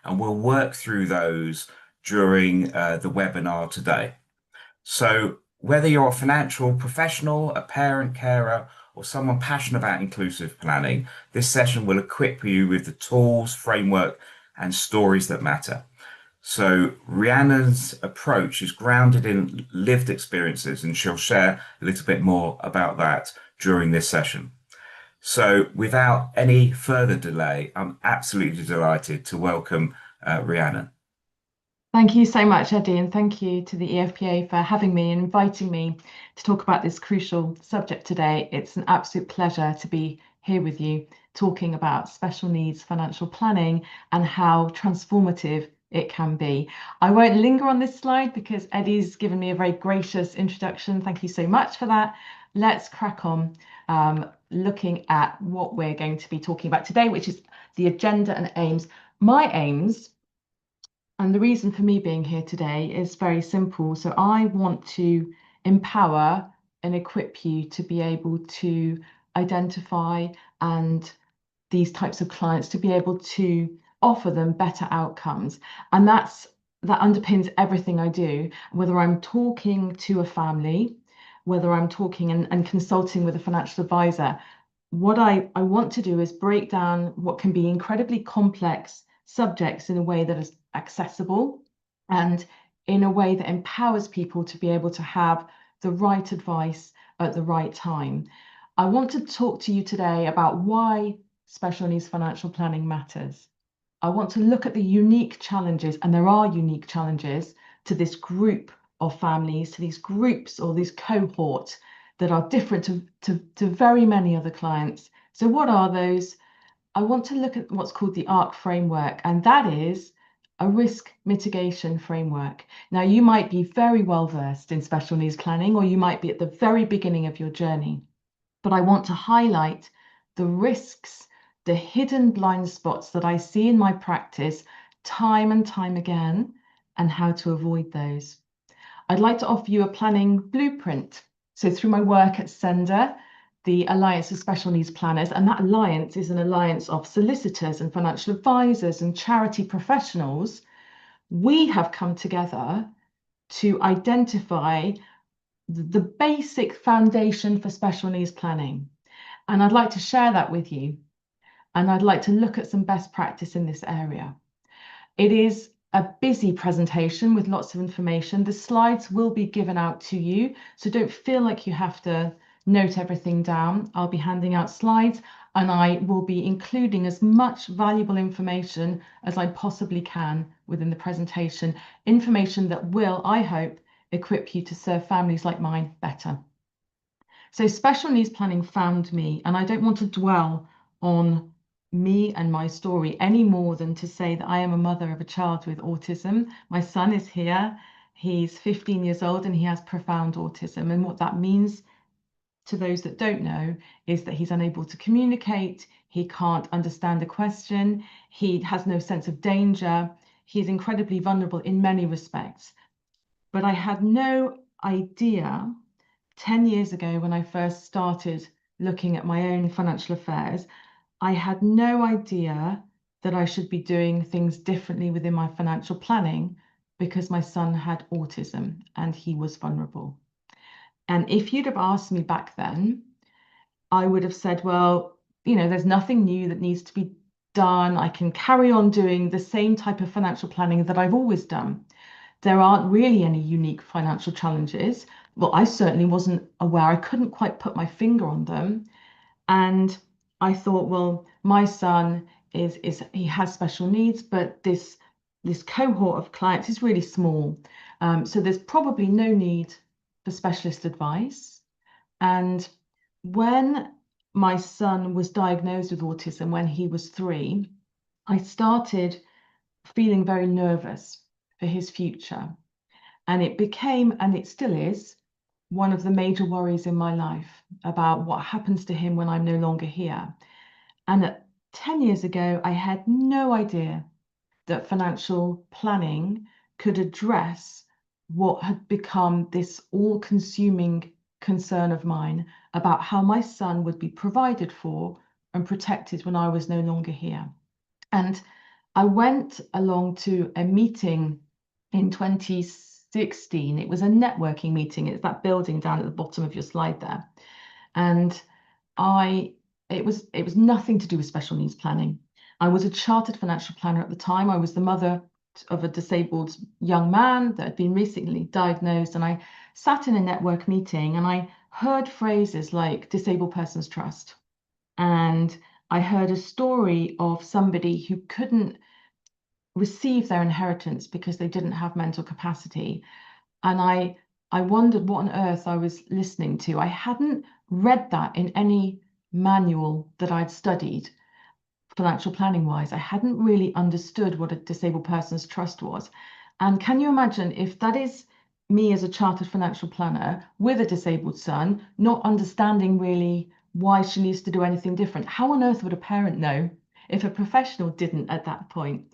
and we'll work through those during the webinar today. So whether you're a financial professional, a parent, carer, or someone passionate about inclusive planning, this session will equip you with the tools, framework, and stories that matter. So Rhiannon's approach is grounded in lived experiences, and she'll share a little bit more about that during this session. So without any further delay, I'm absolutely delighted to welcome Rhiannon. Thank you so much, Eddie, and thank you to the EFPA for having me and inviting me to talk about this crucial subject today. It's an absolute pleasure to be here with you talking about special needs financial planning and how transformative it can be. I won't linger on this slide because Eddie's given me a very gracious introduction. Thank you so much for that. Let's crack on looking at what we're going to be talking about today, which is the agenda and aims. My aims, and the reason for me being here today is very simple. So I want to empower and equip you to be able to identify and these types of clients to be able to offer them better outcomes. And that underpins everything I do, whether I'm talking to a family, whether I'm talking and consulting with a financial advisor. What I want to do is break down what can be incredibly complex subjects in a way that is accessible and in a way that empowers people to be able to have the right advice at the right time. I want to talk to you today about why special needs financial planning matters. I want to look at the unique challenges, and there are unique challenges to this group of families, to these groups or these cohorts that are different to very many other clients. So what are those? I want to look at what's called the 𝐼𝐧𝐚𝐥 framework, and that is a risk mitigation framework. Now, you might be very well versed in special needs planning, or you might be at the very beginning of your journey, but I want to highlight the risks, the hidden blind spots that I see in my practice time and time again, and how to avoid those. I'd like to offer you a planning blueprint. So through my work at SENDA, the Alliance of Special Needs Planners, and that alliance is an alliance of solicitors and financial advisors and charity professionals, we have come together to identify the basic foundation for special needs planning. And I'd like to share that with you. And I'd like to look at some best practice in this area. It is a busy presentation with lots of information. The slides will be given out to you, so don't feel like you have to note everything down. I'll be handing out slides, and I will be including as much valuable information as I possibly can within the presentation, information that will, I hope, equip you to serve families like mine better. So special needs planning found me, and I don't want to dwell on me and my story any more than to say that I am a mother of a child with autism. My son is here. He's 15 years old and he has profound autism. And what that means to those that don't know is that he's unable to communicate. He can't understand a question. He has no sense of danger. He's incredibly vulnerable in many respects. But I had no idea 10 years ago when I first started looking at my own financial affairs, I had no idea that I should be doing things differently within my financial planning because my son had autism and he was vulnerable. And if you'd have asked me back then, I would have said, well, you know, there's nothing new that needs to be done. I can carry on doing the same type of financial planning that I've always done. There aren't really any unique financial challenges. Well, I certainly wasn't aware. I couldn't quite put my finger on them. And I thought, well, my son he has special needs, but this cohort of clients is really small. So there's probably no need for specialist advice. And when my son was diagnosed with autism when he was 3, I started feeling very nervous for his future. And it became, and it still is, one of the major worries in my life about what happens to him when I'm no longer here. And 10 years ago, I had no idea that financial planning could address what had become this all-consuming concern of mine about how my son would be provided for and protected when I was no longer here. And I went along to a meeting in 2016. It was a networking meeting. It's that building down at the bottom of your slide there. And it was nothing to do with special needs planning. I was a chartered financial planner at the time. I was the mother of a disabled young man that had been recently diagnosed, and I sat in a network meeting and I heard phrases like disabled persons trust, and I heard a story of somebody who couldn't receive their inheritance because they didn't have mental capacity. And I wondered what on earth I was listening to. I hadn't read that in any manual that I'd studied financial planning wise. I hadn't really understood what a disabled person's trust was. And can you imagine if that is me as a chartered financial planner with a disabled son, not understanding really why she needs to do anything different? How on earth would a parent know if a professional didn't at that point?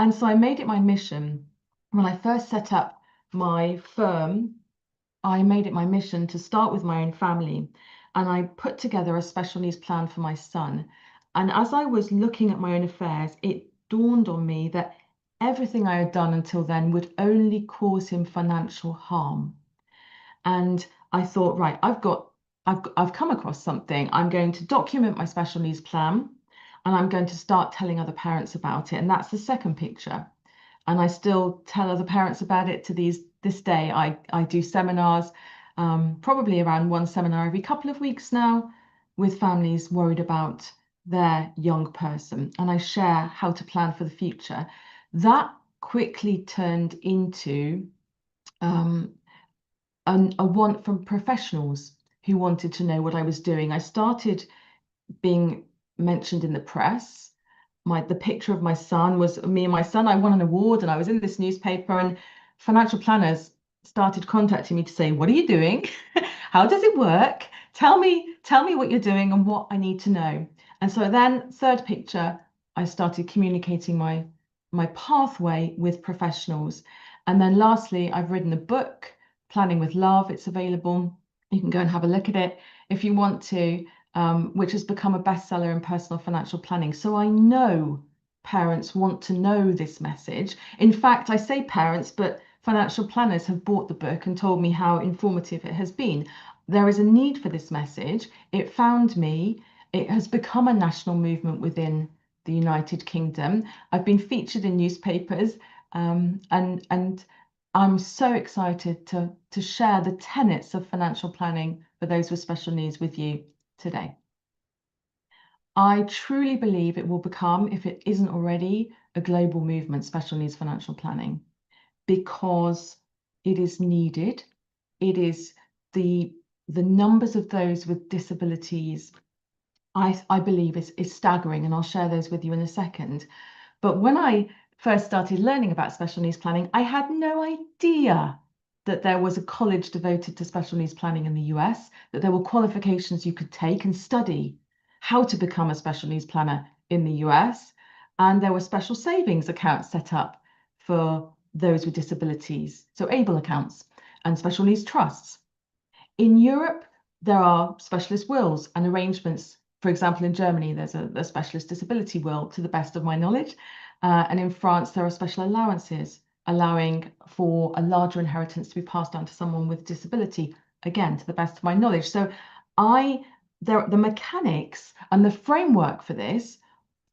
And so I made it my mission when I first set up my firm. I made it my mission to start with my own family, and I put together a special needs plan for my son. And as I was looking at my own affairs, it dawned on me that everything I had done until then would only cause him financial harm. And I thought, right, I've come across something. I'm going to document my special needs plan, and I'm going to start telling other parents about it. And that's the second picture. And I still tell other parents about it to this day. I do seminars, probably around one seminar every couple of weeks now, with families worried about their young person, and I share how to plan for the future. That quickly turned into a want from professionals who wanted to know what I was doing. I started being mentioned in the press. The picture of my son was me and my son. I won an award and I was in this newspaper, and financial planners started contacting me to say, what are you doing? How does it work? Tell me what you're doing and what I need to know. And so then, third picture, I started communicating my pathway with professionals. And then lastly, I've written a book, Planning with Love. It's available. You can go and have a look at it if you want to, which has become a bestseller in personal financial planning. So I know parents want to know this message. In fact, I say parents, but financial planners have bought the book and told me how informative it has been. There is a need for this message. It found me. It has become a national movement within the United Kingdom. I've been featured in newspapers, and I'm so excited to share the tenets of financial planning for those with special needs with you today. I truly believe it will become, if it isn't already, a global movement, special needs financial planning, because it is needed. It is the numbers of those with disabilities, I believe is staggering, and I'll share those with you in a second. But when I first started learning about special needs planning, I had no idea that there was a college devoted to special needs planning in the US, that there were qualifications you could take and study how to become a special needs planner in the US. And there were special savings accounts set up for those with disabilities, so ABLE accounts and special needs trusts. In Europe, there are specialist wills and arrangements. For example, in Germany, there's a specialist disability will, to the best of my knowledge. And in France, there are special allowances allowing for a larger inheritance to be passed on to someone with disability, again, to the best of my knowledge. So the mechanics and the framework for this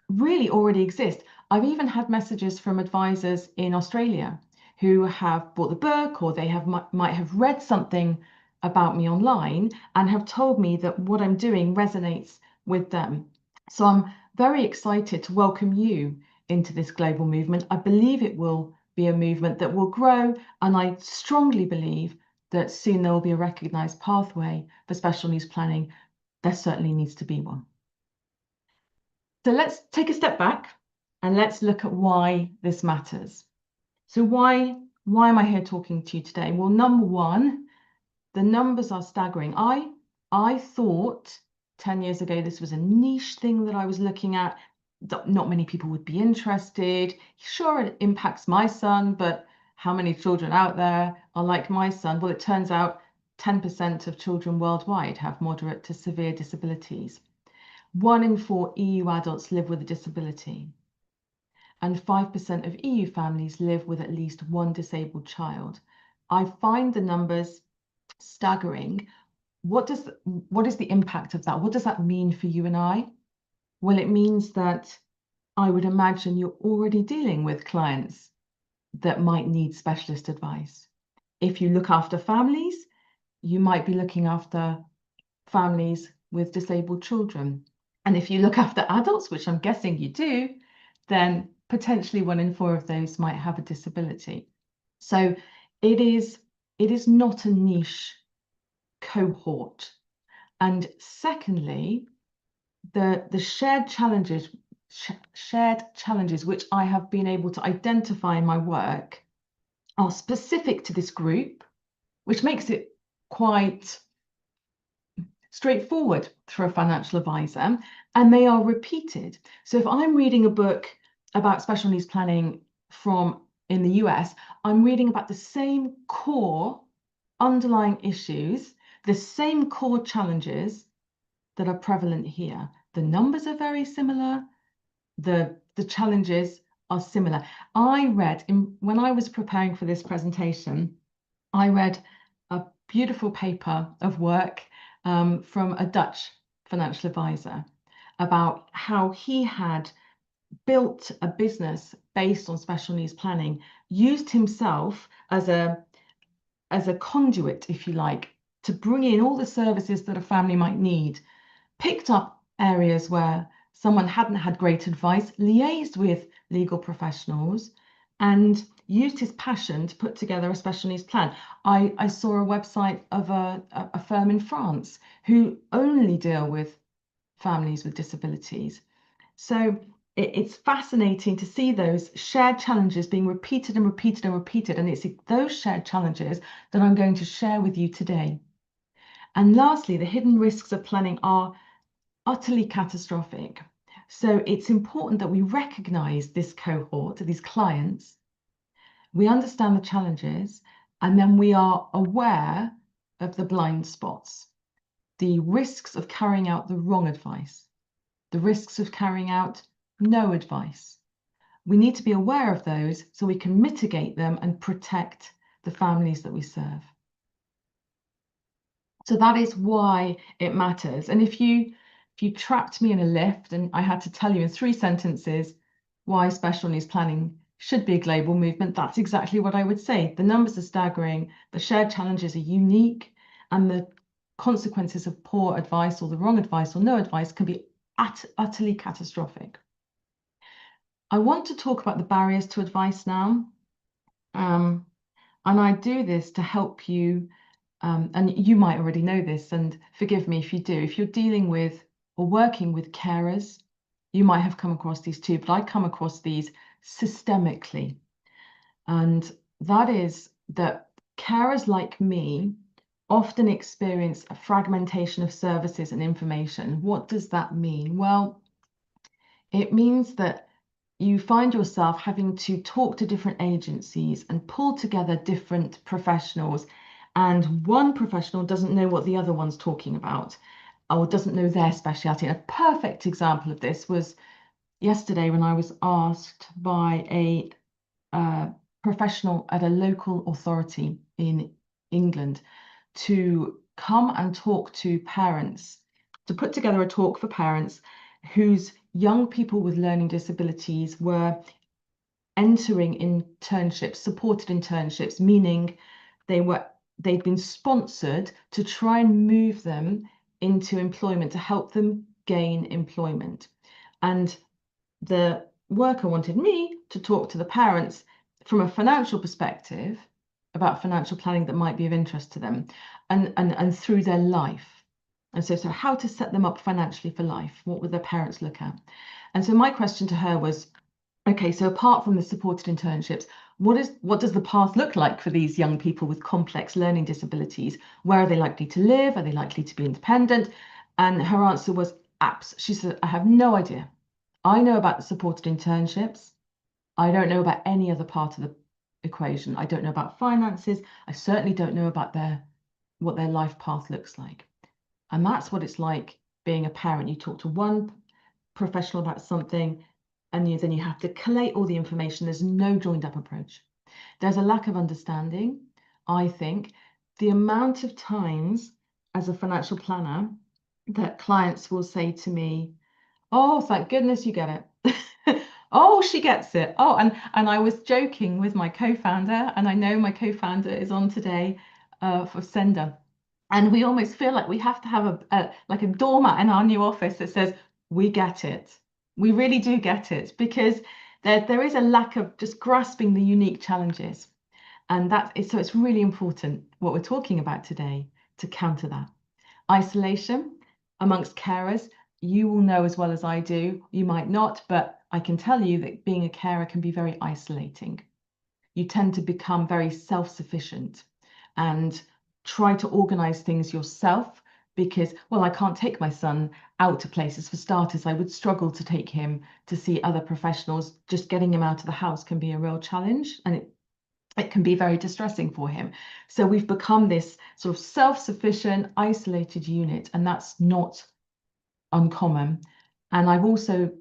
really already exist. I've even had messages from advisors in Australia who have bought the book, or they might have read something about me online and have told me that what I'm doing resonates with them. So I'm very excited to welcome you into this global movement. I believe it will be a movement that will grow, and I strongly believe that soon there will be a recognised pathway for special needs planning. There certainly needs to be one. So let's take a step back and let's look at why this matters. So why am I here talking to you today? Well, number one, the numbers are staggering. I thought 10 years ago this was a niche thing that I was looking at, that not many people would be interested. Sure, it impacts my son, but how many children out there are like my son? Well, it turns out 10% of children worldwide have moderate to severe disabilities. 1 in 4 EU adults live with a disability. and 5% of EU families live with at least one disabled child. I find the numbers staggering. What is the impact of that? What does that mean for you and I? Well, it means that I would imagine you're already dealing with clients that might need specialist advice. If you look after families, you might be looking after families with disabled children. And if you look after adults, which I'm guessing you do, then potentially 1 in 4 of those might have a disability. So it is not a niche cohort. And secondly, the shared challenges which I have been able to identify in my work are specific to this group, which makes it quite straightforward for a financial advisor, and they are repeated. So if I'm reading a book about special needs planning in the US, I'm reading about the same core underlying issues, the same core challenges that are prevalent here. The numbers are very similar. The challenges are similar. When I was preparing for this presentation, I read a beautiful paper of work from a Dutch financial advisor about how he had built a business based on special needs planning, used himself as a conduit, if you like, to bring in all the services that a family might need, picked up areas where someone hadn't had great advice, liaised with legal professionals, and used his passion to put together a special needs plan. I saw a website of a firm in France who only deal with families with disabilities. So it's fascinating to see those shared challenges being repeated and repeated and repeated. And it's those shared challenges that I'm going to share with you today. And lastly, the hidden risks of planning are utterly catastrophic. So it's important that we recognize this cohort, these clients, we understand the challenges, and then we are aware of the blind spots, the risks of carrying out the wrong advice, the risks of carrying out no advice. We need to be aware of those so we can mitigate them and protect the families that we serve. So that is why it matters. And if you trapped me in a lift and I had to tell you in 3 sentences why special needs planning should be a global movement, that's exactly what I would say. The numbers are staggering, the shared challenges are unique, and the consequences of poor advice or the wrong advice or no advice can be utterly catastrophic. I want to talk about the barriers to advice now. And I do this to help you, and you might already know this, and forgive me if you do. If you're dealing with or working with carers, you might have come across these too, but I come across these systemically. And that is that carers like me often experience a fragmentation of services and information. What does that mean? Well, it means that you find yourself having to talk to different agencies and pull together different professionals, and one professional doesn't know what the other one's talking about or doesn't know their speciality. And a perfect example of this was yesterday when I was asked by a professional at a local authority in England to come and talk to parents, to put together a talk for parents whose young people with learning disabilities were entering internships, supported internships, meaning they'd been sponsored to try and move them into employment, to help them gain employment. And the worker wanted me to talk to the parents from a financial perspective about financial planning that might be of interest to them and through their life. And so how to set them up financially for life, what would their parents look at? And so my question to her was, okay, so apart from the supported internships, what does the path look like for these young people with complex learning disabilities? Where are they likely to live? Are they likely to be independent? And her answer was, she said, I have no idea. I know about the supported internships. I don't know about any other part of the equation. I don't know about finances. I certainly don't know about what their life path looks like. And that's what it's like being a parent. You talk to one professional about something, and then you have to collate all the information. There's no joined up approach. There's a lack of understanding, I think. The amount of times as a financial planner that clients will say to me, oh, thank goodness you get it. Oh, she gets it. Oh, and I was joking with my co-founder, and I know my co-founder is on today for SENDA. And we almost feel like we have to have like a doormat in our new office that says, we get it. We really do get it, because there is a lack of just grasping the unique challenges. And so it's really important what we're talking about today to counter that. Isolation amongst carers, you will know as well as I do, you might not, but I can tell you that being a carer can be very isolating. You tend to become very self-sufficient and try to organize things yourself because, well, I can't take my son out to places. For starters, I would struggle to take him to see other professionals. Just getting him out of the house can be a real challenge, and it can be very distressing for him. So we've become this sort of self-sufficient, isolated unit, and that's not uncommon. And I've also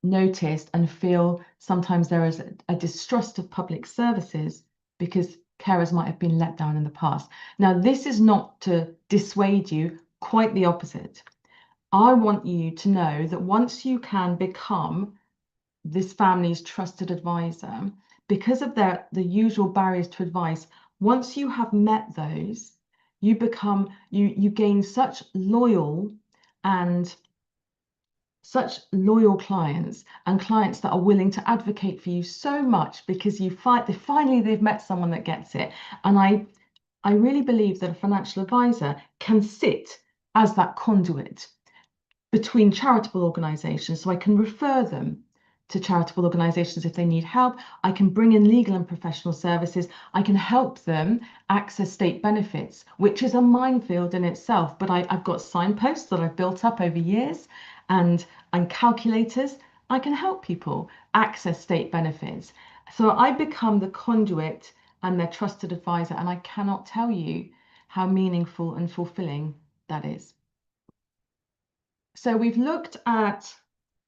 noticed and feel sometimes there is a distrust of public services because carers might have been let down in the past. Now, this is not to dissuade you, quite the opposite. I want you to know that once you can become this family's trusted advisor, because of the usual barriers to advice, once you have met those, you gain such loyal clients, and clients that are willing to advocate for you so much because they've met someone that gets it. And I really believe that a financial advisor can sit as that conduit between charitable organisations, so I can refer them to charitable organisations if they need help. I can bring in legal and professional services. I can help them access state benefits, which is a minefield in itself. But I've got signposts that I've built up over years and calculators. I can help people access state benefits. So I become the conduit and their trusted advisor, and I cannot tell you how meaningful and fulfilling that is. So we've looked at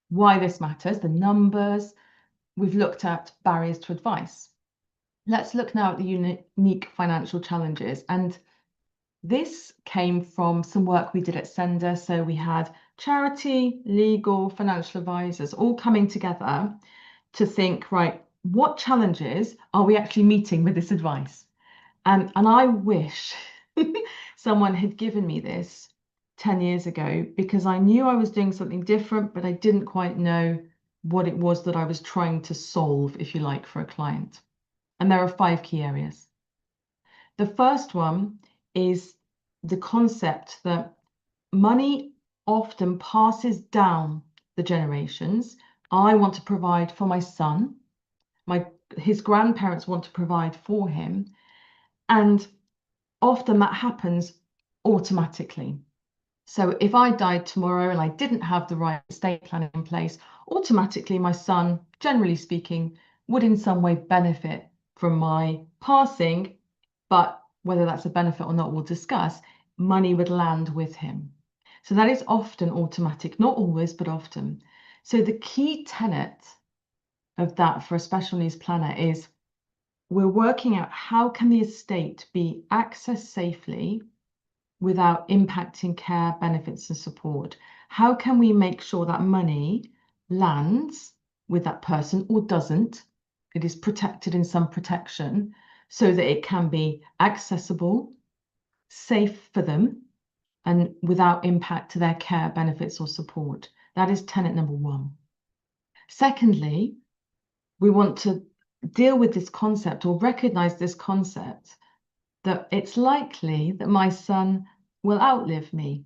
why this matters, the numbers. We've looked at barriers to advice. Let's look now at the unique financial challenges. And this came from some work we did at SENDA. So we had charity, legal, financial advisors all coming together to think, right, what challenges are we actually meeting with this advice? And I wish someone had given me this 10 years ago, because I knew I was doing something different, but I didn't quite know what it was that I was trying to solve, if you like, for a client. And there are 5 key areas. The first one is the concept that money often passes down the generations. I want to provide for my son. His grandparents want to provide for him. And often that happens automatically. So if I died tomorrow and I didn't have the right estate plan in place, automatically my son, generally speaking, would in some way benefit from my passing, but whether that's a benefit or not, we'll discuss, money would land with him. So that is often automatic, not always, but often. So the key tenet of that for a special needs planner is we're working out how can the estate be accessed safely without impacting care, benefits, and support? How can we make sure that money lands with that person or doesn't? It is protected in some protection so that it can be accessible, safe for them, and without impact to their care, benefits, or support. That is tenet number 1. Secondly, we want to deal with this concept or recognize this concept that it's likely that my son will outlive me.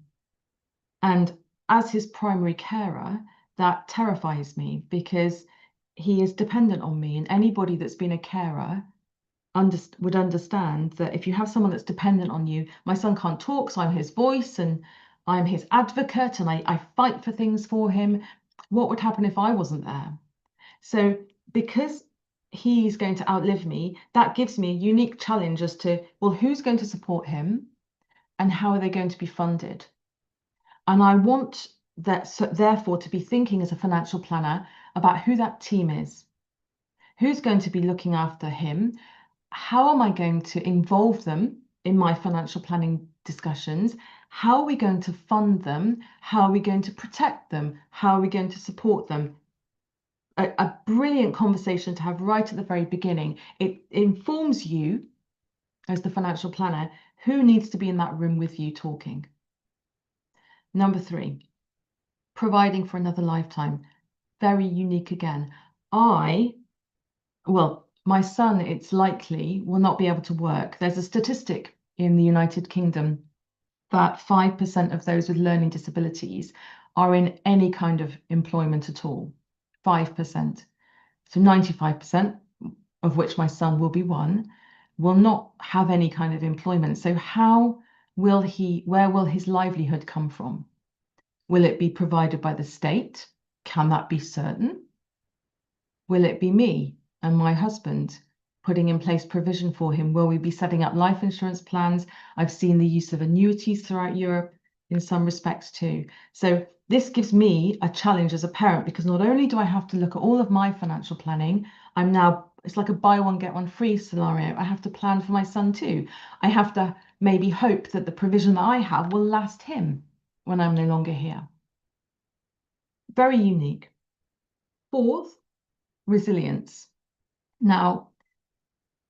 And as his primary carer, that terrifies me because he is dependent on me. And anybody that's been a carer would understand that if you have someone that's dependent on you, my son can't talk, so I'm his voice and I'm his advocate and I fight for things for him. What would happen if I wasn't there? So because he's going to outlive me, that gives me a unique challenge as to, well, who's going to support him and how are they going to be funded? And I want that, so therefore, to be thinking as a financial planner about who that team is, who's going to be looking after him, how am I going to involve them in my financial planning discussions, how are we going to fund them, how are we going to protect them, how are we going to support them. A brilliant conversation to have right at the very beginning. It informs you as the financial planner who needs to be in that room with you talking. Number 3, providing for another lifetime. Very unique again. My son, it's likely, will not be able to work. There's a statistic in the United Kingdom that 5% of those with learning disabilities are in any kind of employment at all. 5%. So 95%, of which my son will be one, will not have any kind of employment. So where will his livelihood come from? Will it be provided by the state? Can that be certain? Will it be me and my husband putting in place provision for him? Will we be setting up life insurance plans? I've seen the use of annuities throughout Europe in some respects too. So this gives me a challenge as a parent, because not only do I have to look at all of my financial planning, it's like a buy one, get one free scenario. I have to plan for my son too. I have to maybe hope that the provision that I have will last him when I'm no longer here. Very unique. 4th, resilience. Now,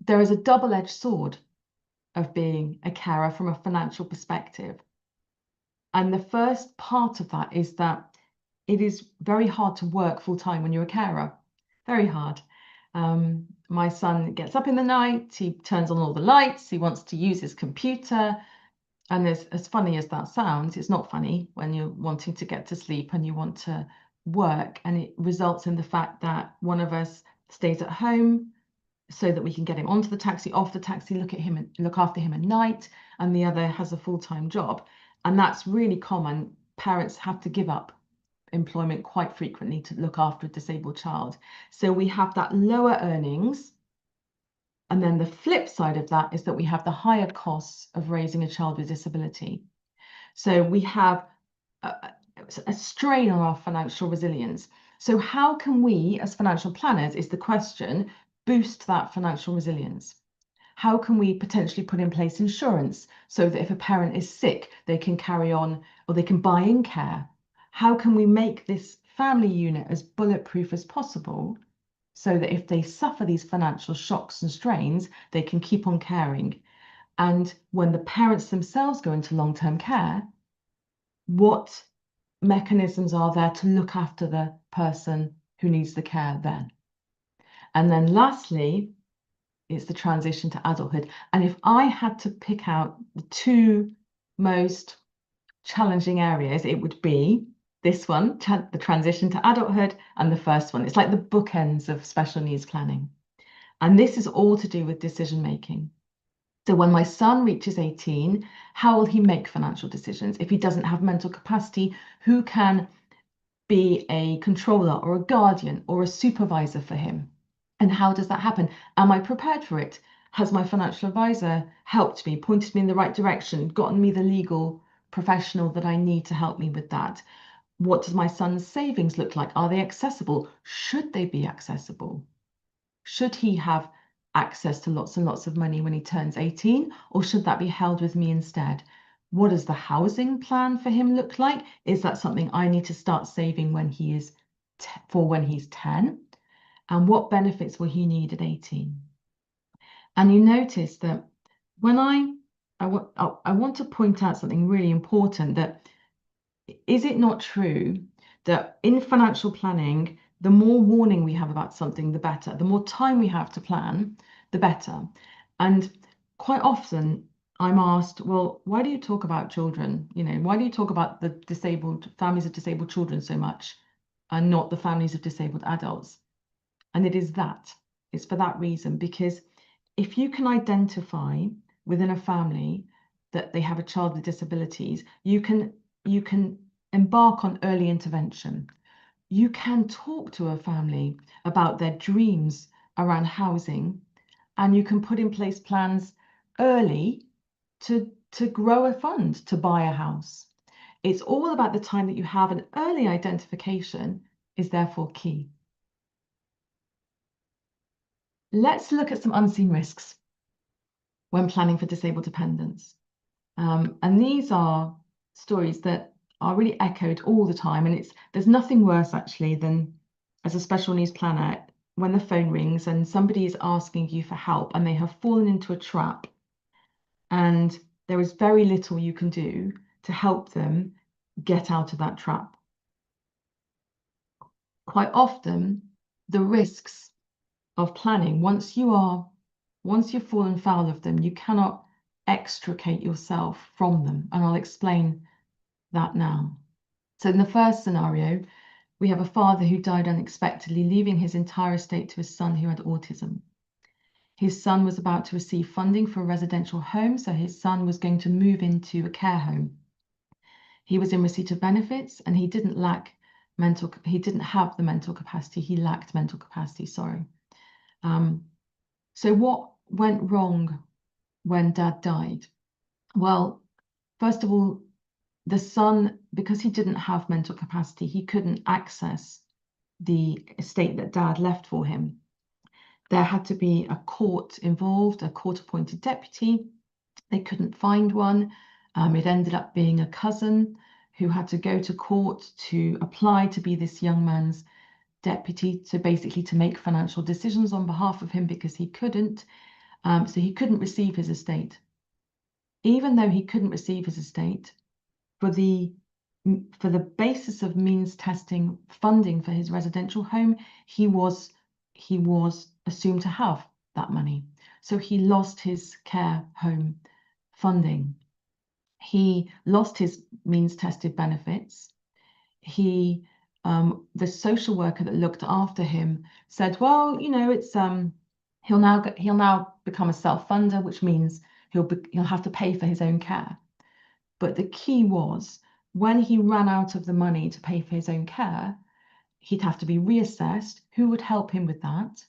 there is a double-edged sword of being a carer from a financial perspective. And the first part of that is that it is very hard to work full-time when you're a carer. Very hard. My son gets up in the night, he turns on all the lights, he wants to use his computer. And as funny as that sounds, it's not funny when you're wanting to get to sleep and you want to work. And it results in the fact that one of us stays at home so that we can get him onto the taxi, off the taxi, look after him at night, and the other has a full-time job. And that's really common. Parents have to give up employment quite frequently to look after a disabled child. So we have that lower earnings. And then the flip side of that is that we have the higher costs of raising a child with disability. So we have a strain on our financial resilience. So how can we, as financial planners, is the question, boost that financial resilience? How can we potentially put in place insurance so that if a parent is sick, they can carry on or they can buy in care? How can we make this family unit as bulletproof as possible so that if they suffer these financial shocks and strains, they can keep on caring? And when the parents themselves go into long-term care, what mechanisms are there to look after the person who needs the care then? And then lastly, it's the transition to adulthood. And if I had to pick out the 2 most challenging areas, it would be this one, the transition to adulthood, and the first one. It's like the bookends of special needs planning. And this is all to do with decision making. So when my son reaches 18, how will he make financial decisions? If he doesn't have mental capacity, who can be a controller or a guardian or a supervisor for him? And how does that happen? Am I prepared for it? Has my financial advisor helped me, pointed me in the right direction, gotten me the legal professional that I need to help me with that? What does my son's savings look like? Are they accessible? Should they be accessible? Should he have access to lots and lots of money when he turns 18, or should that be held with me instead? What does the housing plan for him look like? Is that something I need to start saving when he's 10? And what benefits will he need at 18? And you notice that when I want to point out something really important, that is it not true that in financial planning, the more warning we have about something, the better. The more time we have to plan, the better. And quite often I'm asked, well, why do you talk about children? Why do you talk about the families of disabled children so much and not the families of disabled adults? And it's for that reason, because if you can identify within a family that they have a child with disabilities, you can embark on early intervention. You can talk to a family about their dreams around housing, and you can put in place plans early to grow a fund to buy a house. It's all about the time that you have, and early identification is therefore key. let's look at some unseen risks when planning for disabled dependents. And these are stories that are really echoed all the time. And there's nothing worse actually than, as a special needs planner, when the phone rings and somebody is asking you for help and they have fallen into a trap and there is very little you can do to help them get out of that trap. Quite often, the risks of planning, once you've fallen foul of them, you cannot extricate yourself from them. And I'll explain that now. So in the first scenario, we have a father who died unexpectedly, leaving his entire estate to his son who had autism. His son was about to receive funding for a residential home, so his son was going to move into a care home. He was in receipt of benefits and he didn't have the mental capacity, he lacked mental capacity, sorry. So what went wrong when Dad died? Well, first of all, the son, because he didn't have mental capacity, he couldn't access the estate that Dad left for him. There had to be a court involved, a court-appointed deputy. They couldn't find one. It ended up being a cousin who had to go to court to apply to be this young man's deputy, so basically to make financial decisions on behalf of him because he couldn't. So he couldn't receive his estate. Even though he couldn't receive his estate, for the basis of means testing funding for his residential home, he was assumed to have that money. So he lost his care home funding. He lost his means tested benefits. The social worker that looked after him said, well, you know, it's he'll now become a self-funder, which means he'll have to pay for his own care. But the key was, when he ran out of the money to pay for his own care, he'd have to be reassessed. Who would help him with that?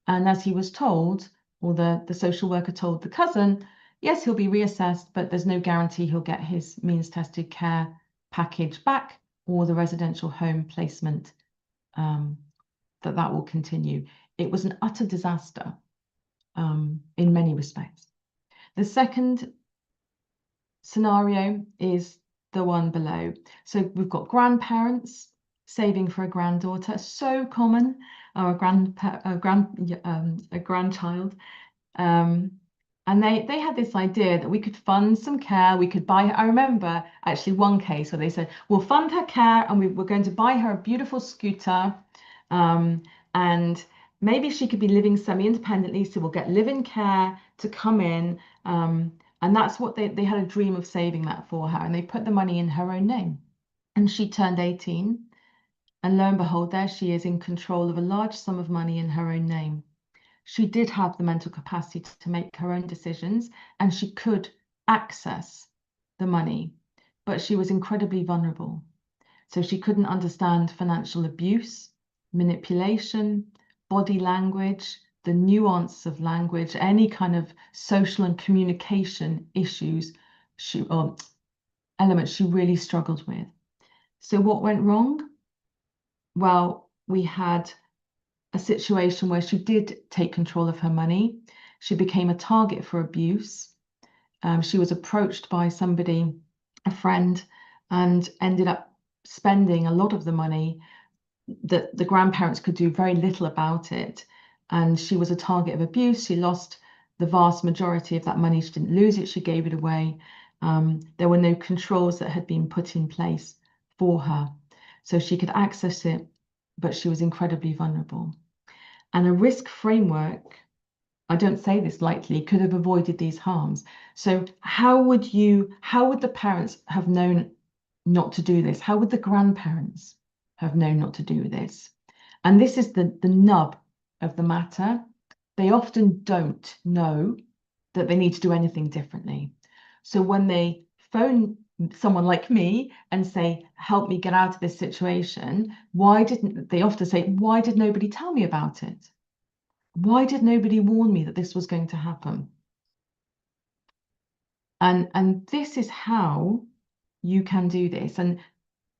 And as he was told, or the social worker told the cousin, yes, he'll be reassessed, but there's no guarantee he'll get his means tested care package back or the residential home placement, that will continue. It was an utter disaster in many respects. The second scenario is the one below. So we've got grandparents saving for a granddaughter, so common, or a grandchild. And they had this idea that we could fund some care, we could buy her. I remember actually one case where they said, we'll fund her care and we're going to buy her a beautiful scooter, and maybe she could be living semi-independently, so we'll get live-in care to come in. And that's what they had a dream of saving that for her, and they put the money in her own name. And she turned 18, and lo and behold, there she is in control of a large sum of money in her own name. She did have the mental capacity to make her own decisions, and she could access the money, but she was incredibly vulnerable. So she couldn't understand financial abuse, manipulation, body language, the nuance of language, any kind of social and communication issues, elements she really struggled with. So what went wrong? Well, we had a situation where she did take control of her money. She became a target for abuse. She was approached by somebody, a friend, and ended up spending a lot of the money that the grandparents could do very little about it. And she was a target of abuse. She lost the vast majority of that money. She didn't lose it, she gave it away. There were no controls that had been put in place for her. So she could access it, but she was incredibly vulnerable. And a risk framework, I don't say this lightly, could have avoided these harms. So how would the parents have known not to do this? How would the grandparents have known not to do this? And this is the nub of the matter. They often don't know that they need to do anything differently. So when they phone someone like me and say, help me get out of this situation, they often say, why did nobody tell me about it? Why did nobody warn me that this was going to happen? And this is how you can do this, and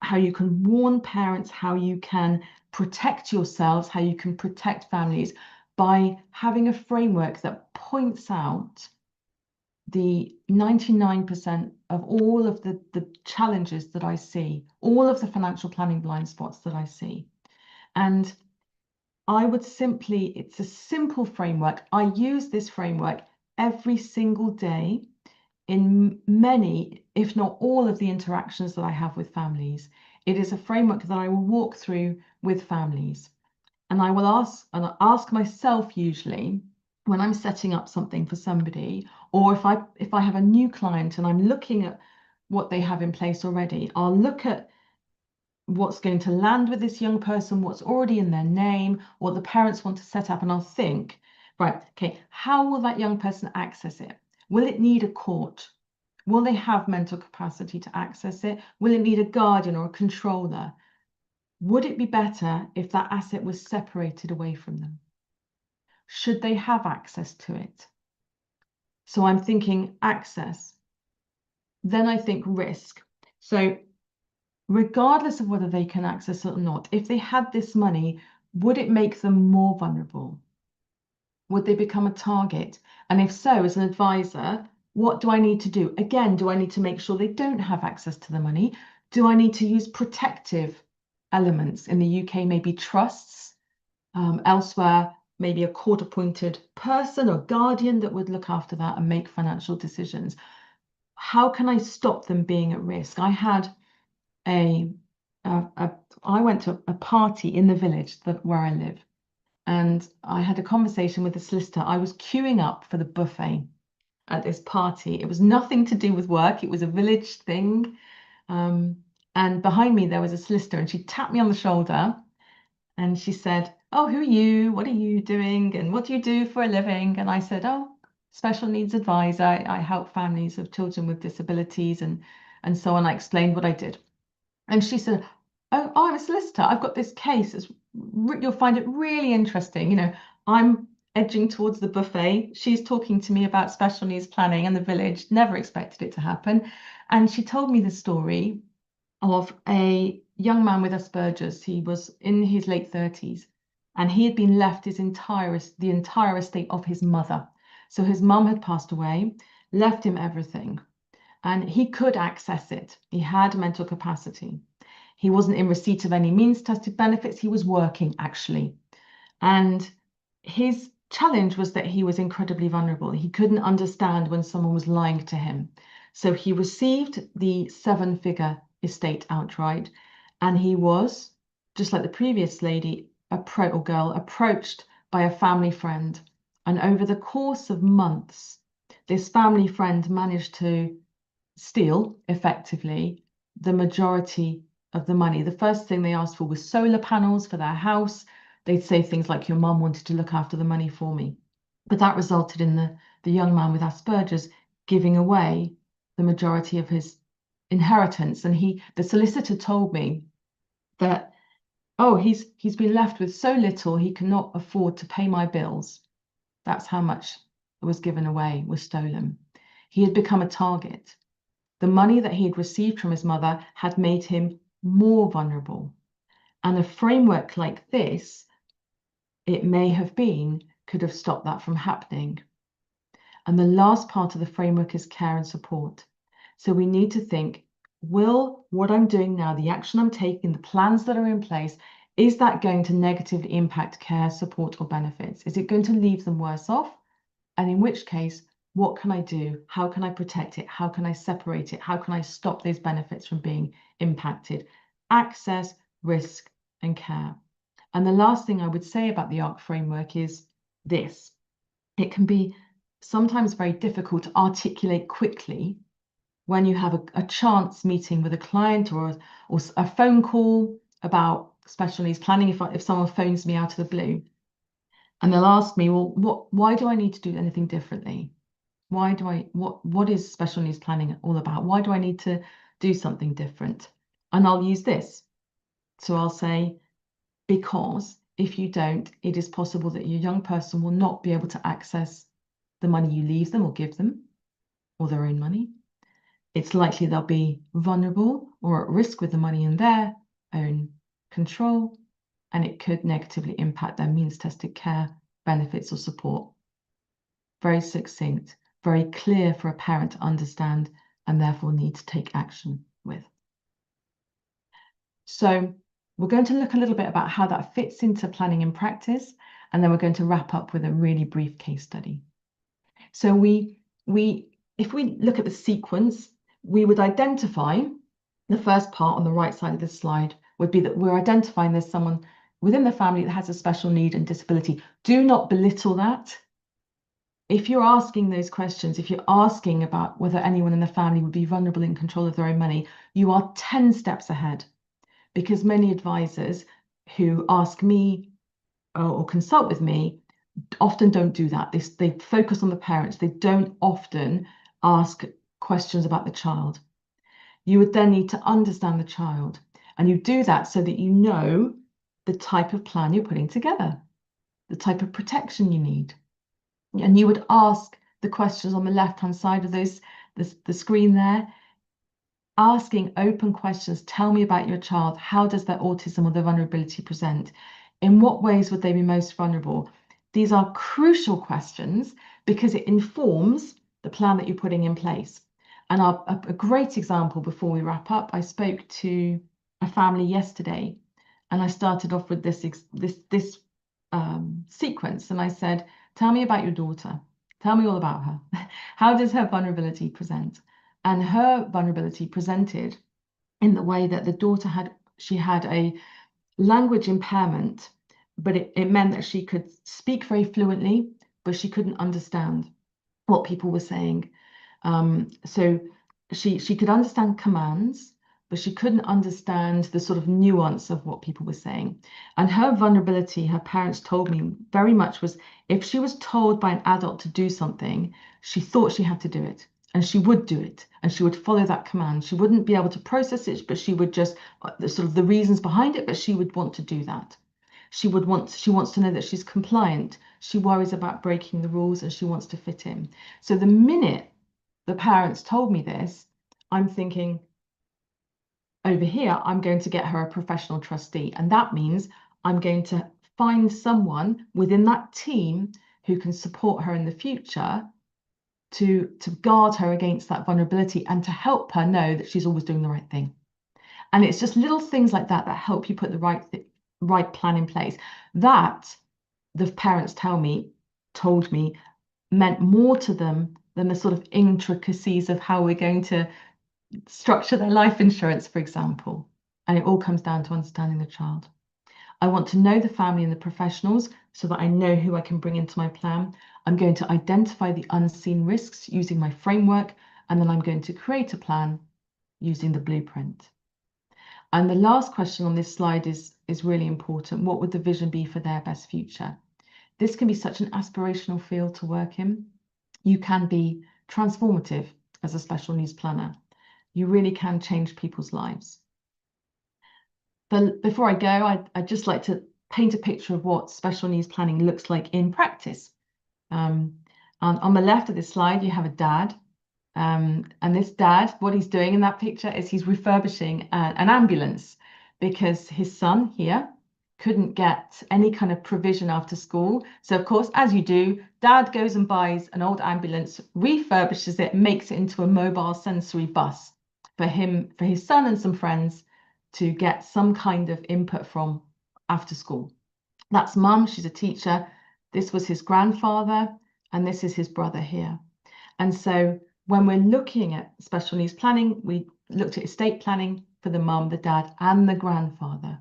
how you can warn parents, how you can protect yourselves, how you can protect families. by having a framework that points out the 99% of all of the challenges that I see, all of the financial planning blind spots that I see. And I would simply, it's a simple framework. I use this framework every single day in many, if not all, of the interactions that I have with families. It is a framework that I will walk through with families. And I will ask myself usually when I'm setting up something for somebody, or if I have a new client and I'm looking at what they have in place already, I'll look at what's going to land with this young person, what's already in their name, what the parents want to set up, and I'll think, right, okay, how will that young person access it? Will it need a court? Will they have mental capacity to access it? Will it need a guardian or a controller? Would it be better if that asset was separated away from them? Should they have access to it? So I'm thinking access. Then I think risk. So regardless of whether they can access it or not, if they had this money, would it make them more vulnerable? Would they become a target? And if so, as an advisor, what do I need to do? Again, do I need to make sure they don't have access to the money? Do I need to use protective elements? In the UK, maybe trusts. Elsewhere, maybe a court-appointed person or guardian that would look after that and make financial decisions. How can I stop them being at risk? I went to a party in the village where I live, and I had a conversation with the solicitor. I was queuing up for the buffet at this party. It was nothing to do with work. It was a village thing. And behind me, there was a solicitor, and she tapped me on the shoulder and she said, "Oh, who are you? What are you doing? And what do you do for a living?" And I said, "Oh, special needs advisor. I help families of children with disabilities," and so on. I explained what I did. And she said, "Oh, I'm a solicitor. I've got this case. You'll find it really interesting. You know, I'm edging towards the buffet. She's talking to me about special needs planning and the village. Never expected it to happen." And she told me the story of a young man with Asperger's. He was in his late 30s, and he had been left the entire estate of his mother. So his mum had passed away, left him everything, and he could access it. He had mental capacity. He wasn't in receipt of any means-tested benefits. He was working, actually. And his challenge was that he was incredibly vulnerable. He couldn't understand when someone was lying to him. So he received the 7-figure estate outright, and he was, just like the previous lady or girl, approached by a family friend. And over the course of months, this family friend managed to steal, effectively, the majority of the money. The first thing they asked for was solar panels for their house. They'd say things like, "Your mum wanted to look after the money for me." But that resulted in the young man with Asperger's giving away the majority of his inheritance. And the solicitor told me that, "Oh, he's been left with so little, he cannot afford to pay my bills." That's how much was given away, was stolen. He had become a target. The money that he had received from his mother had made him more vulnerable. And a framework like this, it may have been, could have stopped that from happening. And the last part of the framework is care and support. So we need to think, will what I'm doing now, the action I'm taking, the plans that are in place, is that going to negatively impact care, support, or benefits? Is it going to leave them worse off? And in which case, what can I do? How can I protect it? How can I separate it? How can I stop those benefits from being impacted? Access, risk, and care. And the last thing I would say about the ARC framework is this. It can be sometimes very difficult to articulate quickly when you have a chance meeting with a client or a phone call about special needs planning. If someone phones me out of the blue and they'll ask me, "Well, why do I need to do anything differently? What is special needs planning all about? Why do I need to do something different?" And I'll use this. So I'll say, "Because if you don't, it is possible that your young person will not be able to access the money you leave them or give them, or their own money. It's likely they'll be vulnerable or at risk with the money in their own control, and it could negatively impact their means-tested care benefits or support. Very succinct, very clear for a parent to understand and therefore need to take action with. So we're going to look a little bit about how that fits into planning in practice, and then we're going to wrap up with a really brief case study. So if we look at the sequence, we would identify the first part on the right side of this slide would be that we're identifying there's someone within the family that has a special need and disability. Do not belittle that. If you're asking those questions, if you're asking about whether anyone in the family would be vulnerable in control of their own money, you are 10 steps ahead, because many advisors who ask me or consult with me often don't do that. They focus on the parents. They don't often ask questions about the child. You would then need to understand the child, and you do that so that you know the type of plan you're putting together, the type of protection you need. And you would ask the questions on the left-hand side of the screen there, asking open questions. Tell me about your child. How does their autism or their vulnerability present? In what ways would they be most vulnerable? These are crucial questions because it informs the plan that you're putting in place. And a great example before we wrap up, I spoke to a family yesterday, and I started off with this sequence, and I said, tell me about your daughter. Tell me all about her. How does her vulnerability present? And her vulnerability presented in the way that the daughter had a language impairment, but it meant that she could speak very fluently, but she couldn't understand what people were saying. So she could understand commands, but she couldn't understand the sort of nuance of what people were saying. And her vulnerability, her parents told me very much, was if she was told by an adult to do something, she thought she had to do it, and she would do it, and she would follow that command. She wouldn't be able to process it, but she would just sort of the reasons behind it, but she would want to do that. She wants to know that she's compliant. She worries about breaking the rules, and she wants to fit in. So the minute the parents told me this, I'm thinking, over here, I'm going to get her a professional trustee. And that means I'm going to find someone within that team who can support her in the future to guard her against that vulnerability and to help her know that she's always doing the right thing. And it's just little things like that that help you put the right plan in place. That, the parents told me, meant more to them than the sort of intricacies of how we're going to structure their life insurance, for example. And it all comes down to understanding the child. I want to know the family and the professionals so that I know who I can bring into my plan. I'm going to identify the unseen risks using my framework, and then I'm going to create a plan using the blueprint. And the last question on this slide is really important. What would the vision be for their best future? This can be such an aspirational field to work in. You can be transformative as a special needs planner. You really can change people's lives. But before I go, I'd just like to paint a picture of what special needs planning looks like in practice. On the left of this slide, you have a dad. And this dad, what he's doing in that picture is he's refurbishing an ambulance because his son here couldn't get any kind of provision after school. So of course, as you do, dad goes and buys an old ambulance, refurbishes it, makes it into a mobile sensory bus for his son and some friends to get some kind of input from after school. That's mum, she's a teacher. This was his grandfather, and this is his brother here. And so when we're looking at special needs planning, we looked at estate planning for the mum, the dad, and the grandfather.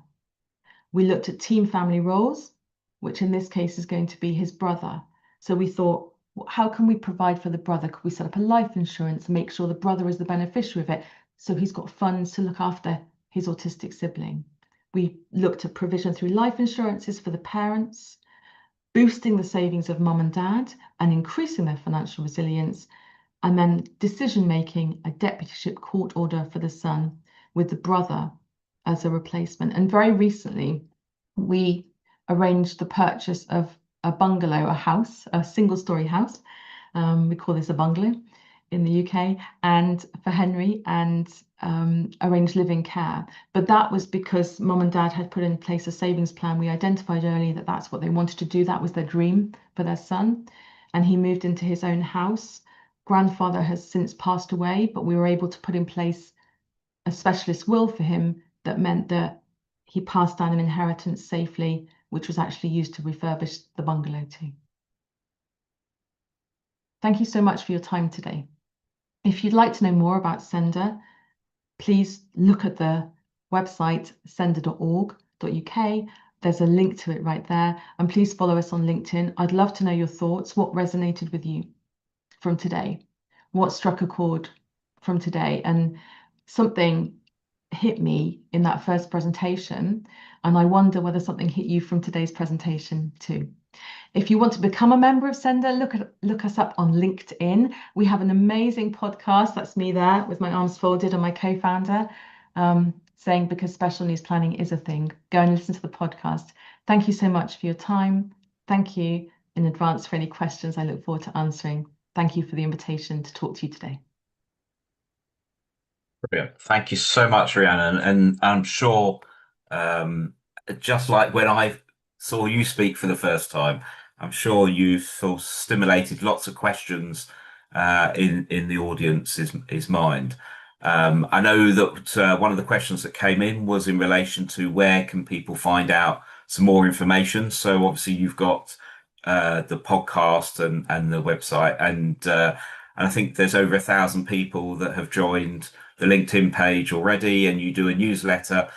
We looked at team family roles, which in this case is going to be his brother. So we thought, how can we provide for the brother? Could we set up a life insurance, make sure the brother is the beneficiary of it, so he's got funds to look after his autistic sibling? We looked at provision through life insurances for the parents, boosting the savings of mum and dad and increasing their financial resilience, and then decision-making, a deputyship court order for the son with the brother as a replacement. And very recently, we arranged the purchase of a bungalow, a house, a single-story house. We call this a bungalow in the UK, and for Henry, and arranged living care. But that was because mum and dad had put in place a savings plan. We identified early that that's what they wanted to do. That was their dream for their son. And he moved into his own house. Grandfather has since passed away, but we were able to put in place a specialist will for him that meant that he passed down an inheritance safely, which was actually used to refurbish the bungalow too. Thank you so much for your time today. If you'd like to know more about SENDA, please look at the website senda.org.uk. There's a link to it right there. And please follow us on LinkedIn. I'd love to know your thoughts. What resonated with you from today? What struck a chord from today? And something hit me in that first presentation, and I wonder whether something hit you from today's presentation too. If you want to become a member of SENDA, look us up on LinkedIn. We have an amazing podcast. That's me there with my arms folded and my co-founder saying because special needs planning is a thing. Go and listen to the podcast. Thank you so much for your time. Thank you in advance for any questions I look forward to answering. Thank you for the invitation to talk to you today. Brilliant. Thank you so much, Rhiannon. And I'm sure, just like when I saw you speak for the first time, I'm sure you've sort of stimulated lots of questions in the audience's mind. I know that one of the questions that came in was in relation to where can people find out some more information. So obviously you've got the podcast and the website, and I think there's over 1,000 people that have joined the LinkedIn page already, and you do a newsletter,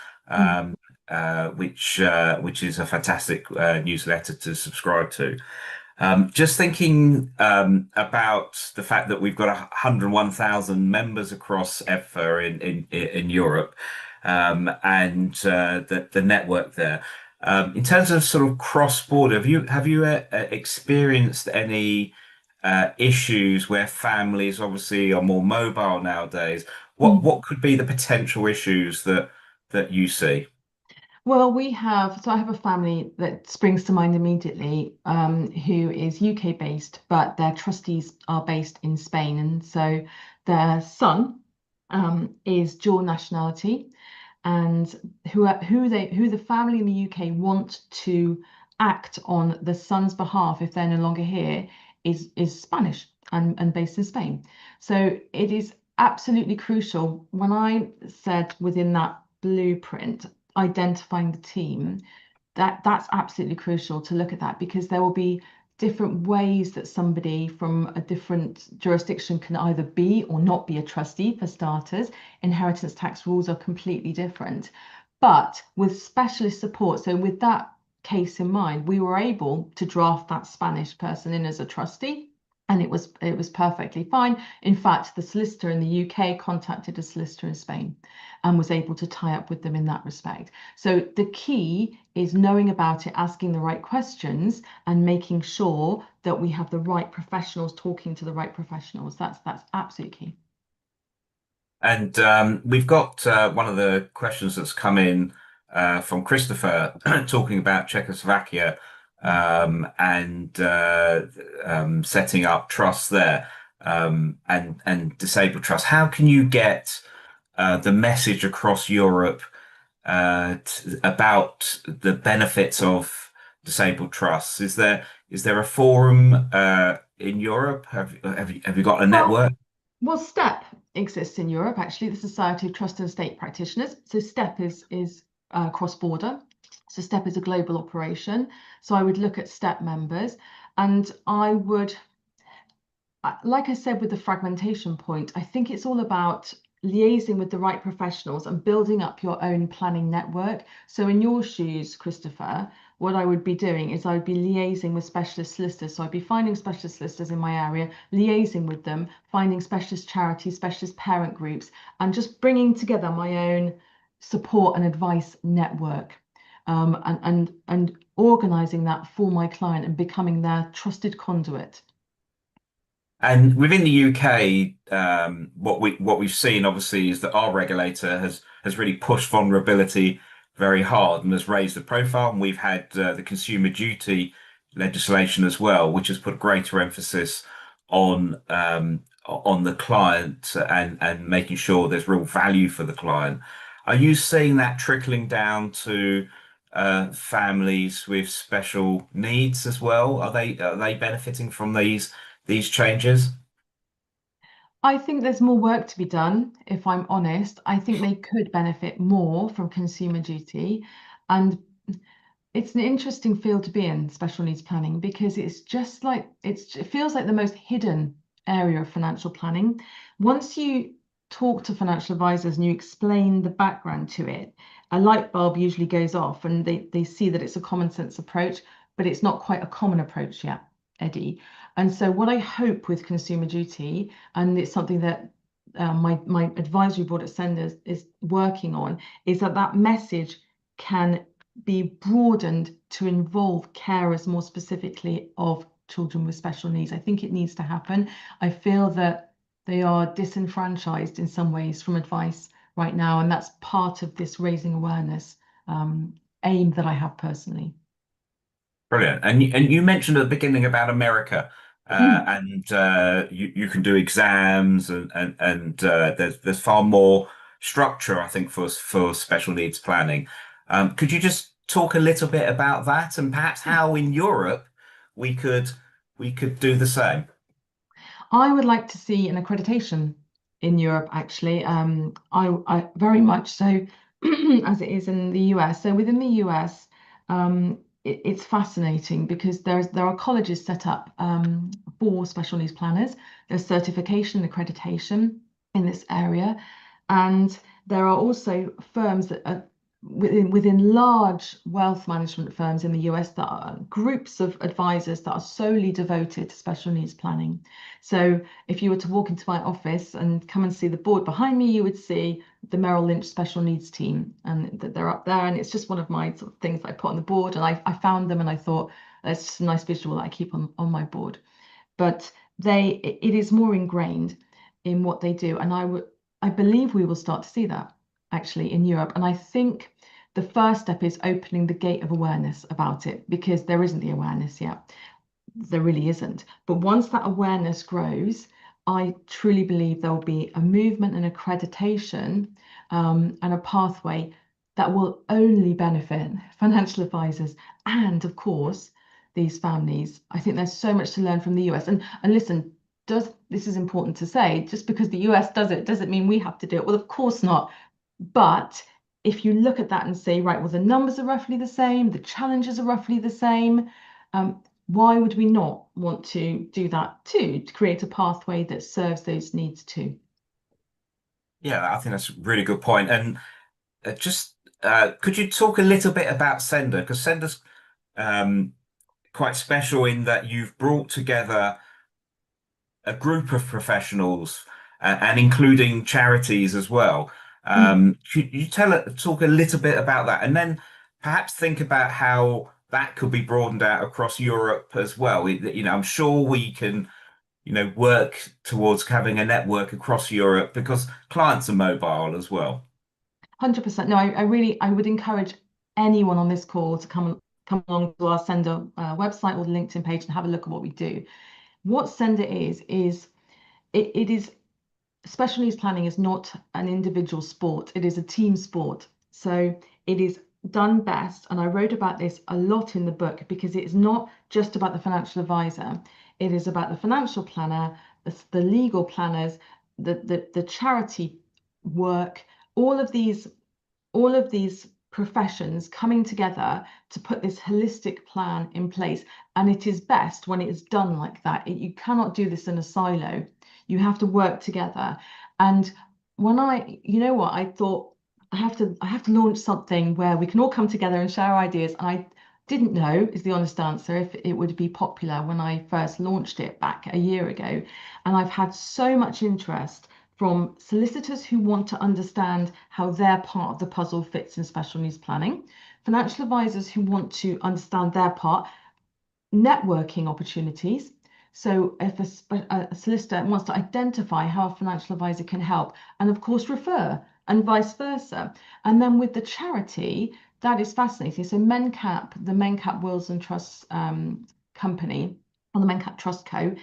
which is a fantastic newsletter to subscribe to. Just thinking about the fact that we've got 101,000 members across EFPA in Europe, and the network there. In terms of sort of cross-border, have you experienced any issues where families obviously are more mobile nowadays? What could be the potential issues that you see? Well, I have a family that springs to mind immediately, who is UK based, but their trustees are based in Spain. And so their son is dual nationality, and who the family in the UK want to act on the son's behalf if they're no longer here is Spanish and based in Spain. So it is absolutely crucial. When I said within that blueprint, identifying the team, that's absolutely crucial to look at that, because there will be different ways that somebody from a different jurisdiction can either be or not be a trustee. For starters, inheritance tax rules are completely different, but with specialist support. So with that case in mind, we were able to draft that Spanish person in as a trustee, and it was perfectly fine. In fact, the solicitor in the UK contacted a solicitor in Spain and was able to tie up with them in that respect. So the key is knowing about it, asking the right questions, and making sure that we have the right professionals talking to the right professionals. That's absolutely key. And we've got one of the questions that's come in from Christopher talking about Czechoslovakia and setting up trusts there, and disabled trusts. How can you get the message across Europe about the benefits of disabled trusts? Is there a forum in Europe? Have you got a network? Well, STEP exists in Europe, actually, the Society of Trust and Estate Practitioners. So STEP is cross-border. So STEP is a global operation. So I would look at STEP members, and I would, like I said with the fragmentation point, I think it's all about liaising with the right professionals and building up your own planning network. So in your shoes, Christopher, what I would be doing is I would be liaising with specialist solicitors. So I'd be finding specialist solicitors in my area, liaising with them, finding specialist charities, specialist parent groups, and just bringing together my own support and advice network, and organizing that for my client and becoming their trusted conduit. And within the UK, what we've seen obviously is that our regulator has really pushed vulnerability very hard and has raised the profile. And we've had the consumer duty legislation as well, which has put greater emphasis on on the client and making sure there's real value for the client. Are you seeing that trickling down to families with special needs as well? Are they benefiting from these changes? I think there's more work to be done, if I'm honest. I think they could benefit more from consumer duty. And it's an interesting field to be in, special needs planning, because it's just like it feels like the most hidden area of financial planning. Once you talk to financial advisors and you explain the background to it, a light bulb usually goes off and they see that it's a common sense approach, but it's not quite a common approach yet, Eddie. And so what I hope with consumer duty, and it's something that my advisory board at SENDA is working on, is that that message can be broadened to involve carers more specifically of children with special needs. I think it needs to happen. I feel that they are disenfranchised in some ways from advice right now, and that's part of this raising awareness aim that I have personally. Brilliant. And you mentioned at the beginning about America, Mm. and you can do exams and there's far more structure, I think, for special needs planning. Could you just talk a little bit about that and perhaps how in Europe we could we could do the same? I would like to see an accreditation in Europe, actually. I very much so as it is in the US. So within the US, it's fascinating because there are colleges set up for special needs planners. There's certification and accreditation in this area, and there are also firms that are within large wealth management firms in the US that are groups of advisors that are solely devoted to special needs planning. So if you were to walk into my office and come and see the board behind me, you would see the Merrill Lynch special needs team, and that they're up there. And it's just one of my sort of things that I put on the board. And I found them and I thought that's just a nice visual that I keep on my board. But it is more ingrained in what they do. And I believe we will start to see that actually in Europe. And I think the first step is opening the gate of awareness about it, because there isn't the awareness yet. There really isn't. But once that awareness grows, I truly believe there will be a movement and accreditation and a pathway that will only benefit financial advisors and, of course, these families. I think there's so much to learn from the US. And listen, this is important to say, just because the US does it doesn't mean we have to do it. Well, of course not. But if you look at that and say, right, well, the numbers are roughly the same, the challenges are roughly the same, why would we not want to do that too, to create a pathway that serves those needs too? Yeah, I think that's a really good point. And just could you talk a little bit about Sender? Because Sender's um, quite special in that you've brought together a group of professionals and including charities as well. Mm. Could you talk a little bit about that, and then perhaps think about how that could be broadened out across Europe as well? I'm sure we can, work towards having a network across Europe because clients are mobile as well. 100%. No, I would encourage anyone on this call to come along to our Sender website or the LinkedIn page and have a look at what we do. What Sender is it is special needs planning is not an individual sport, it is a team sport. So it is done best, and I wrote about this a lot in the book, because it's not just about the financial advisor, it is about the financial planner, the legal planners, the charity work, all of these professions coming together to put this holistic plan in place. And it is best when it is done like that. You cannot do this in a silo. You have to work together. And you know what, I thought I have to launch something where we can all come together and share ideas. And I didn't know, is the honest answer, if it would be popular when I first launched it back a year ago. And I've had so much interest from solicitors who want to understand how their part of the puzzle fits in special needs planning, financial advisors who want to understand their part, networking opportunities. So if a solicitor wants to identify how a financial advisor can help, and of course refer, and vice versa. And then with the charity, that is fascinating. So the MenCap Wills and Trusts company, or the MenCap Trust Co.,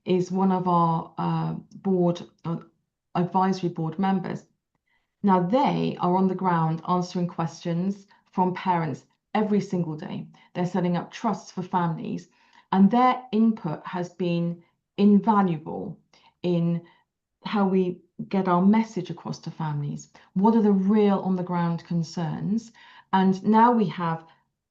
is one of our advisory board members. Now, they are on the ground answering questions from parents every single day. They're setting up trusts for families, and their input has been invaluable in how we get our message across to families. What are the real on the ground concerns? And now we have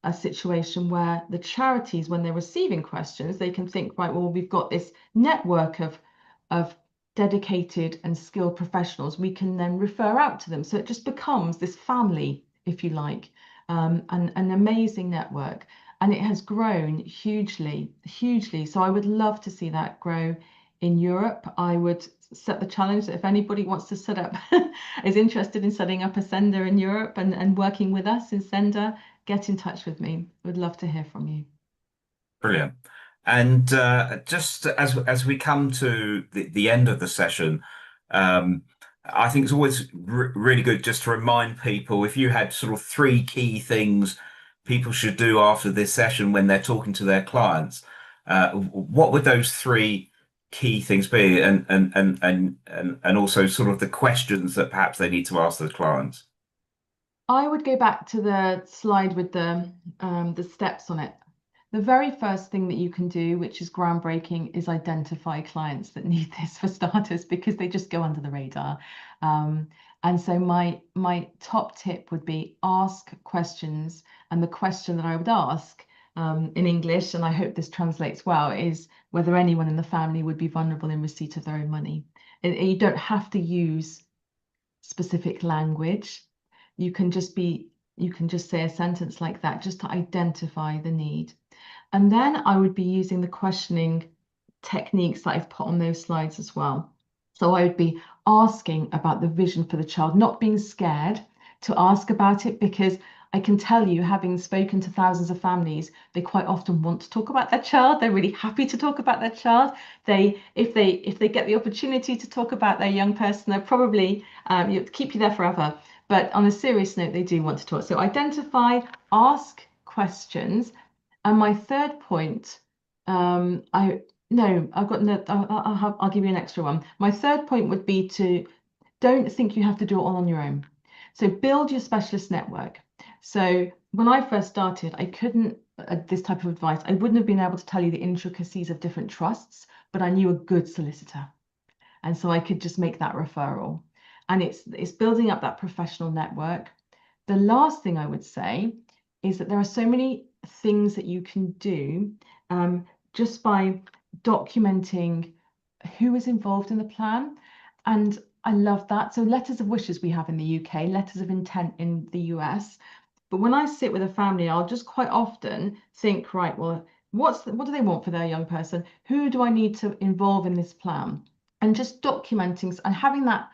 a situation where the charities, when they're receiving questions, they can think, right, well, we've got this network of dedicated and skilled professionals. We can then refer out to them. So it just becomes this family, if you like, an amazing network. And it has grown hugely, hugely. So I would love to see that grow in Europe. I would set the challenge that if anybody wants to set up, is interested in setting up a SENDA in Europe and working with us in SENDA, get in touch with me. Would love to hear from you. Brilliant. And just as we come to the end of the session, I think it's always really good just to remind people, if you had sort of 3 key things people should do after this session when they're talking to their clients, what would those 3 key things be, and also sort of the questions that perhaps they need to ask the clients? I would go back to the slide with the steps on it. The very first thing that you can do, which is groundbreaking, is identify clients that need this, for starters, because they just go under the radar. And so my top tip would be ask questions. And the question that I would ask in English, and I hope this translates well, is whether anyone in the family would be vulnerable in receipt of their own money. You don't have to use specific language. You can just say a sentence like that just to identify the need. And then I would be using the questioning techniques that I've put on those slides as well. So I would be asking about the vision for the child, not being scared to ask about it, because I can tell you, having spoken to thousands of families, they quite often want to talk about their child. They're really happy to talk about their child. If they get the opportunity to talk about their young person, they'll probably keep you there forever. But on a serious note, they do want to talk. So identify, ask questions. And my third point, I'll give you an extra one. My third point would be to don't think you have to do it all on your own. So build your specialist network. So when I first started, I couldn't, this type of advice, I wouldn't have been able to tell you the intricacies of different trusts, but I knew a good solicitor. And so I could just make that referral. And it's building up that professional network. The last thing I would say is that there are so many things that you can do just by documenting who is involved in the plan. And I love that. So letters of wishes we have in the UK, letters of intent in the US. But when I sit with a family, I'll just quite often think, right, well, what do they want for their young person? Who do I need to involve in this plan? And just documenting and having that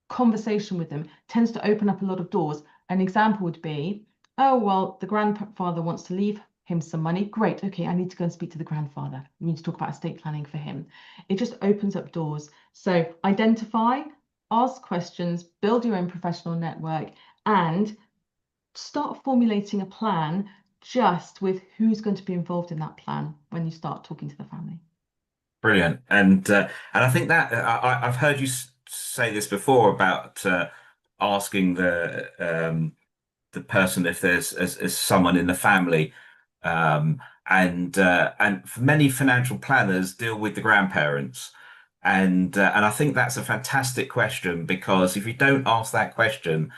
conversation with them tends to open up a lot of doors. An example would be, oh, well, the grandfather wants to leave him some money. Great. Okay, I need to go and speak to the grandfather. We need to talk about estate planning for him. It just opens up doors. So identify, ask questions, build your own professional network, and start formulating a plan just with who's going to be involved in that plan when you start talking to the family. Brilliant. And I think that I've heard you say this before about asking the person if there's as someone in the family, and for many financial planners deal with the grandparents, and I think that's a fantastic question, because if you don't ask that question,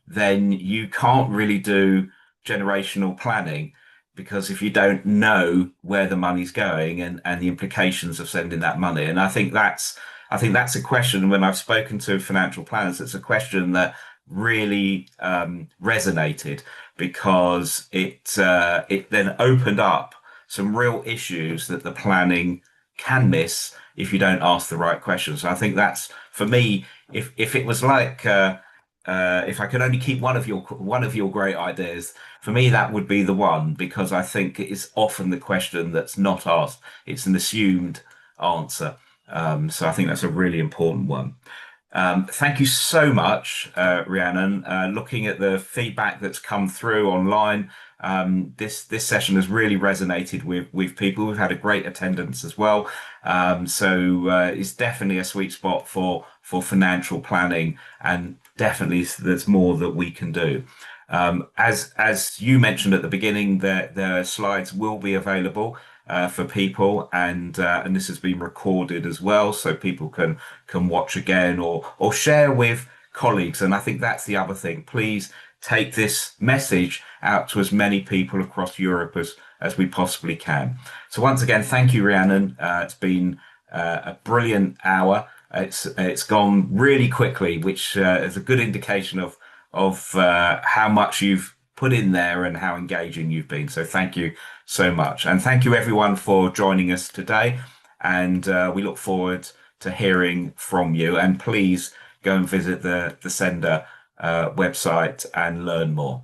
then you can't really do generational planning, because if you don't know where the money's going and the implications of sending that money. And I think that's a question, when I've spoken to financial planners, it's a question that really resonated, because it then opened up some real issues that the planning can miss if you don't ask the right questions. So I think that's, for me, if it was like if I could only keep one of your great ideas, for me that would be the one, because I think it is often the question that's not asked. It's an assumed answer. So I think that's a really important one. Thank you so much, Rhiannon. Looking at the feedback that's come through online, this session has really resonated with people. We've had a great attendance as well. It's definitely a sweet spot for financial planning, and definitely there's more that we can do. As you mentioned at the beginning, the slides will be available for people, and this has been recorded as well, so people can watch again or share with colleagues. And I think that's the other thing. Please take this message out to as many people across Europe as we possibly can. So once again, thank you, Rhiannon. It's been a brilliant hour. It's gone really quickly, which is a good indication of how much you've put in there and how engaging you've been. So thank you so much. And thank you everyone for joining us today. And we look forward to hearing from you. And please go and visit the SENDA website and learn more.